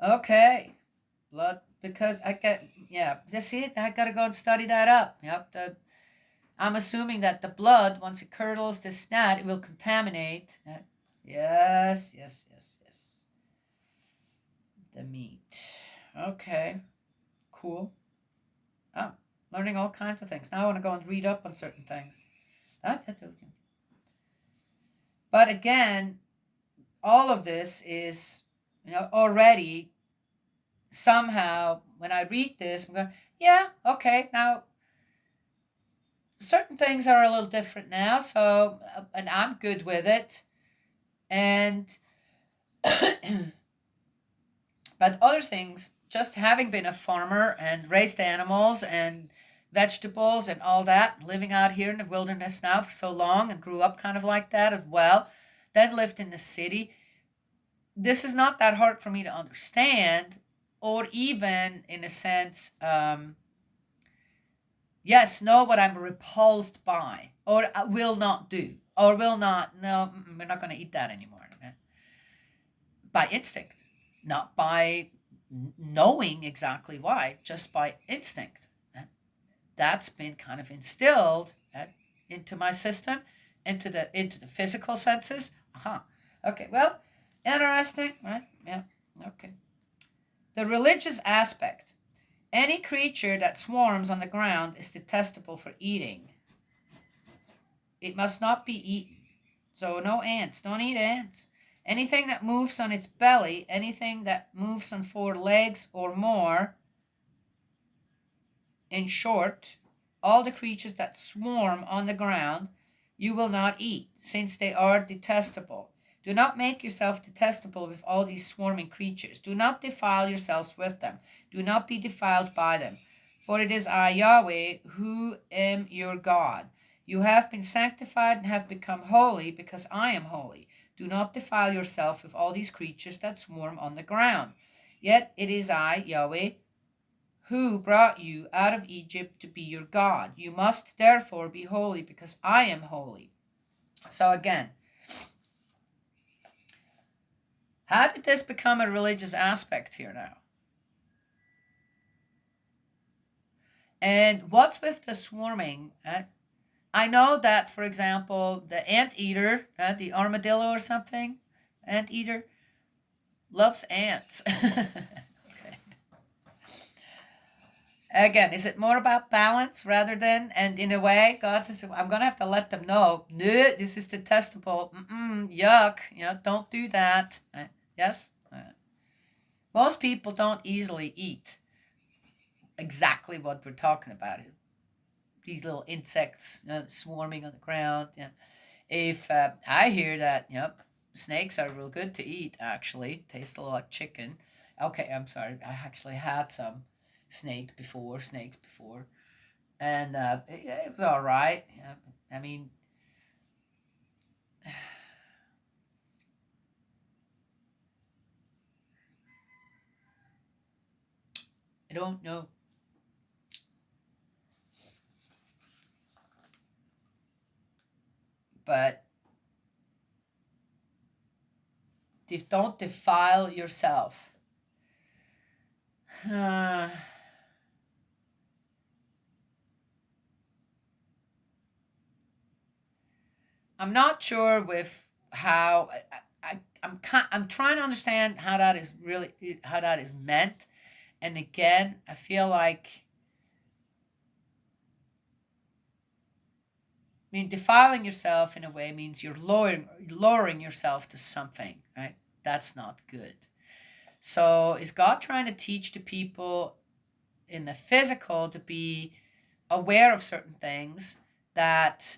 Okay. Blood, because I get, yeah, just see it. I got to go and study that up. Yep. I'm assuming that the blood, once it curdles the snot, it will contaminate. Yes, yes, yes, yes. The meat. Okay. Cool. Oh, learning all kinds of things. Now I want to go and read up on certain things. But again, all of this is, already somehow when I read this, I'm going, yeah, okay, now certain things are a little different now, so, and I'm good with it. And, but other things, just having been a farmer and raised animals and vegetables and all that, living out here in the wilderness now for so long and grew up kind of like that as well, then lived in the city, this is not that hard for me to understand, or even in a sense, yes, know what I'm repulsed by, or will not do, or will not, no, we're not going to eat that anymore. By instinct, not by knowing exactly why, just by instinct. That's been kind of instilled into my system, into the physical senses. Okay, well, interesting, right? Yeah, okay. The religious aspect. Any creature that swarms on the ground is detestable for eating. It must not be eaten. So no ants. Don't eat ants. Anything that moves on its belly, anything that moves on 4 legs or more, in short, all the creatures that swarm on the ground, you will not eat, since they are detestable. Do not make yourself detestable with all these swarming creatures. Do not defile yourselves with them. Do not be defiled by them. For it is I, Yahweh, who am your God. You have been sanctified and have become holy, because I am holy. Do not defile yourself with all these creatures that swarm on the ground. Yet it is I, Yahweh, who brought you out of Egypt to be your God. You must therefore be holy, because I am holy. So again, how did this become a religious aspect here now? And what's with the swarming? I know that, for example, the anteater, the armadillo or something, anteater, loves ants. Okay. Again, is it more about balance rather than, and in a way, God says, I'm going to have to let them know, no, this is detestable, yuck, don't do that. Yes? Most people don't easily eat exactly what we're talking about. These little insects swarming on the ground. If I hear that, snakes are real good to eat, actually. Taste a lot like chicken. Okay, I'm sorry. I actually had some snakes before. And it was all right. I mean, I don't know. But don't defile yourself. I'm not sure with how I'm trying to understand how that is really, how that is meant. And again, I feel like, I mean, defiling yourself in a way means you're lowering yourself to something, right? That's not good. So is God trying to teach the people in the physical to be aware of certain things that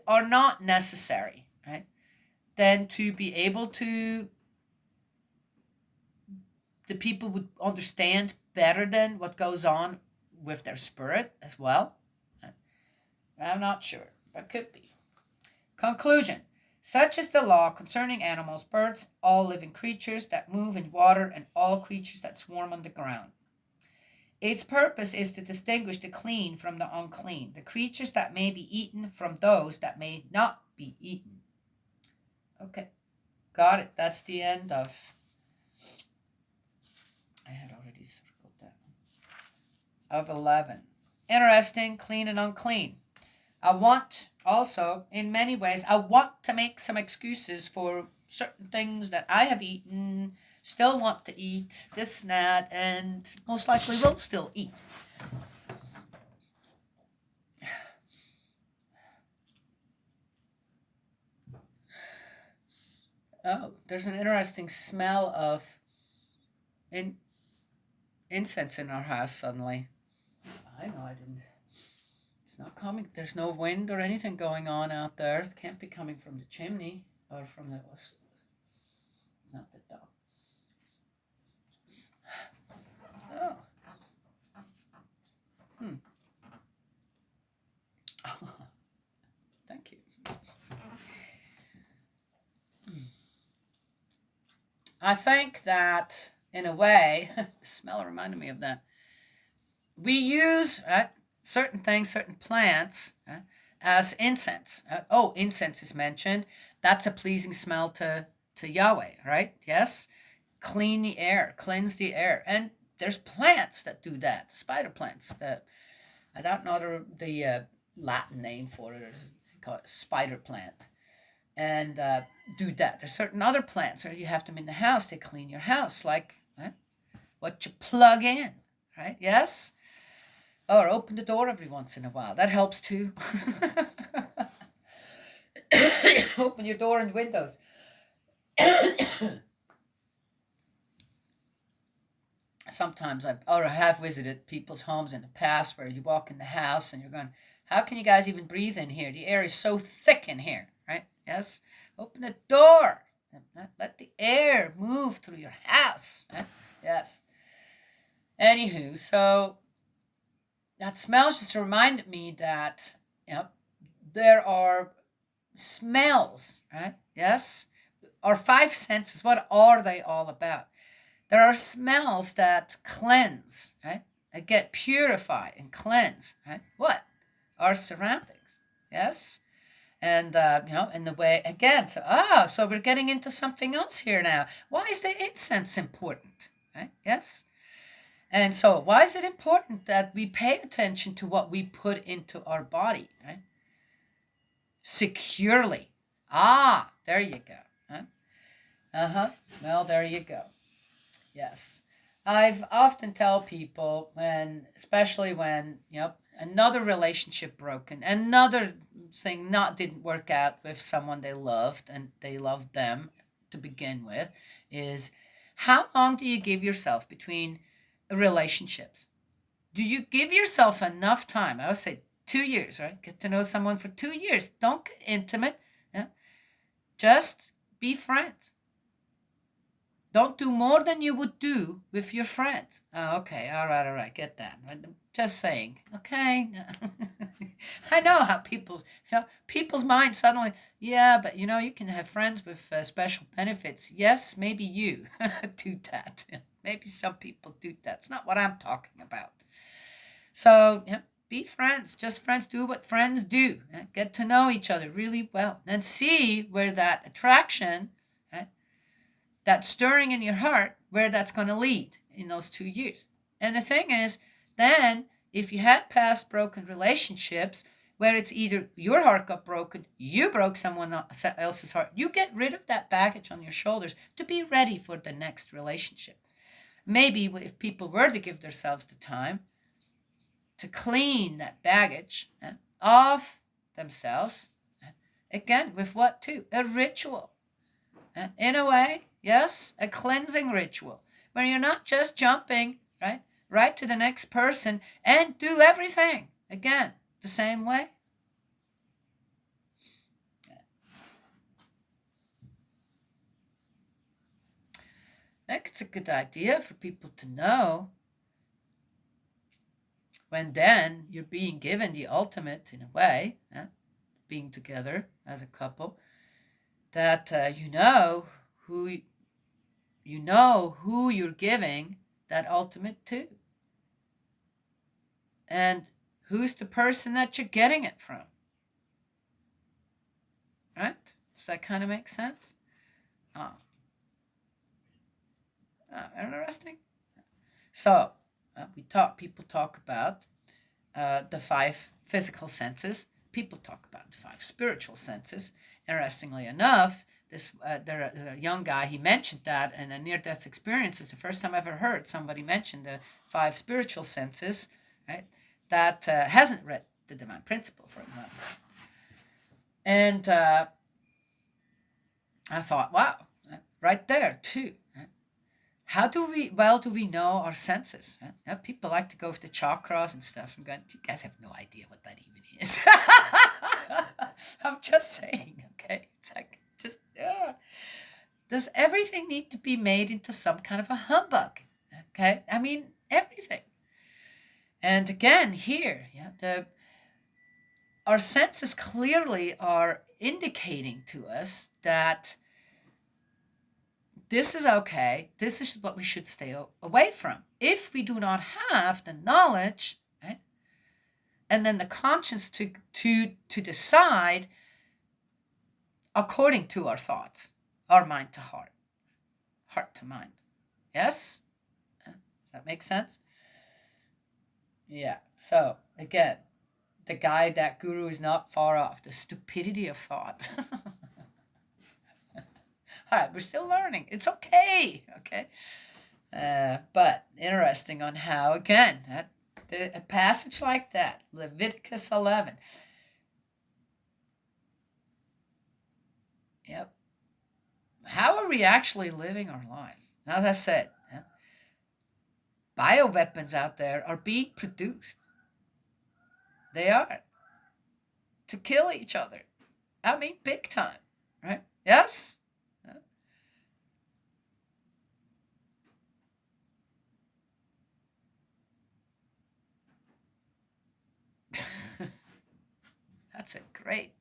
are not necessary, right? then to be able to, the people would understand better than what goes on with their spirit as well. I'm not sure, but could be. Conclusion. Such is the law concerning animals, birds, all living creatures that move in water, and all creatures that swarm on the ground. Its purpose is to distinguish the clean from the unclean, the creatures that may be eaten from those that may not be eaten. Okay, got it. That's the end of, I had already circled that, of 11. Interesting, clean and unclean. I want also, in many ways, I want to make some excuses for certain things that I have eaten, still want to eat, this and that, and most likely will still eat. Oh, there's an interesting smell of incense in our house suddenly. I know I didn't. It's not coming. There's no wind or anything going on out there. It can't be coming from the chimney or from the. It's not the dog. Oh. Thank you. I think that, in a way, the smell reminded me of that. We use certain things, certain plants, as incense. Incense is mentioned. That's a pleasing smell to Yahweh, right? Yes. Clean the air, cleanse the air. And there's plants that do that, spider plants. I don't know the Latin name for it. They call it spider plant. And do that. There's certain other plants, or you have them in the house. They clean your house, like what you plug in, right? Yes? Or open the door every once in a while. That helps too. Open your door and windows. Sometimes I have visited people's homes in the past where you walk in the house and you're going, how can you guys even breathe in here? The air is so thick in here, right? Yes? Open the door. Let the air move through your house. Right? Yes. Anywho, so that smells just reminded me that there are smells, right? Yes? Our five senses, what are they all about? There are smells that cleanse, right? That get purify and cleanse, right? What? Our surroundings, yes? And, in the way, again, so we're getting into something else here now. Why is the incense important, right? Yes? And so why is it important that we pay attention to what we put into our body, right? Securely. There you go. Huh? Well, there you go. Yes. I've often tell people especially when, another relationship broken, another thing didn't work out with someone they loved and they loved them to begin with, is how long do you give yourself between relationships? Do you give yourself enough time? I would say 2 years, right? Get to know someone for 2 years. Don't get intimate. Yeah? Just be friends. Don't do more than you would do with your friends. Okay, all right, get that. Just saying, okay. I know how people's minds suddenly, but you can have friends with special benefits. Yes, maybe you do that. Maybe some people do that. It's not what I'm talking about. So, be friends. Just friends. Do what friends do. Get to know each other really well. And see where that attraction, that stirring in your heart, where that's going to lead in those 2 years. And the thing is, then, if you had past broken relationships, where it's either your heart got broken, you broke someone else's heart, you get rid of that baggage on your shoulders to be ready for the next relationship. Maybe if people were to give themselves the time to clean that baggage off themselves, again, with what too? A ritual. In a way, yes, a cleansing ritual, where you're not just jumping, right to the next person and do everything, again, the same way. I think it's a good idea for people to know when then you're being given the ultimate, in a way, being together as a couple, that who who you're giving that ultimate to, and who's the person that you're getting it from. Right? Does that kind of make sense? Oh, interesting. So people talk about the five physical senses. People talk about the five spiritual senses. Interestingly enough, there's a young guy, he mentioned that in a near-death experience. It's the first time I ever heard somebody mention the five spiritual senses, right? That hasn't read the Divine Principle, for example. And I thought, wow, right there too. How do we know our senses? Right? People like to go with the chakras and stuff. I'm going, you guys have no idea what that even is. I'm just saying, okay? It's like, does everything need to be made into some kind of a humbug? Okay? I mean, everything. And again, here, our senses clearly are indicating to us that this is okay, this is what we should stay away from. If we do not have the knowledge, right, and then the conscience to decide according to our thoughts, our mind to heart, heart to mind. Yes? Does that make sense? Yeah. So, again, that guru is not far off. The stupidity of thought. All right, we're still learning. It's okay. Okay. But interesting on how, again, a passage like that, Leviticus 11. Yep. How are we actually living our life? Now, as I said, bioweapons out there are being produced. They are. To kill each other. I mean, big time. Right? Yes? That's a great.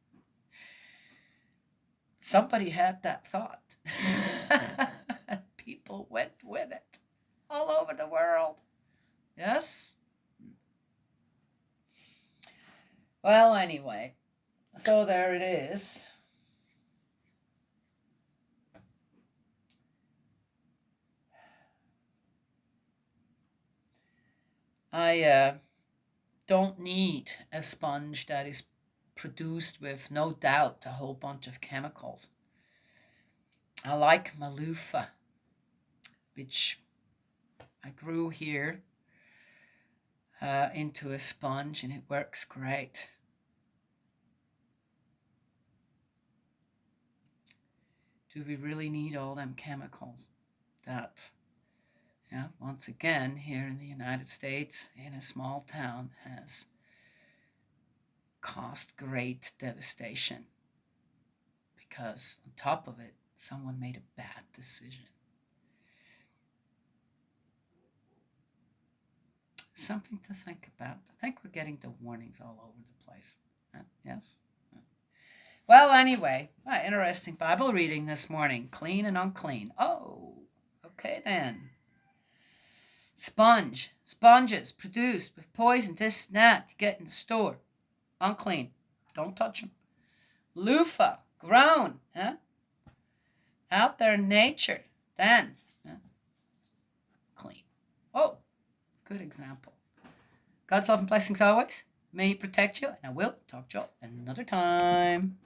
Somebody had that thought. People went with it all over the world. Yes? Well, anyway, so there it is. I don't need a sponge that is produced with, no doubt, a whole bunch of chemicals. I like Malufa, which I grew here into a sponge, and it works great. Do we really need all them chemicals that, once again, here in the United States, in a small town, has caused great devastation? Because on top of it, someone made a bad decision. Something to think about. I think we're getting the warnings all over the place. Yes? Well, anyway, interesting Bible reading this morning. Clean and unclean. Oh, okay then. Sponges produced with poison, this and that, you get in the store. Unclean. Don't touch them. Loofah, grown, out there in nature. Then, clean. Oh, good example. God's love and blessings always. May He protect you, and I will talk to you another time.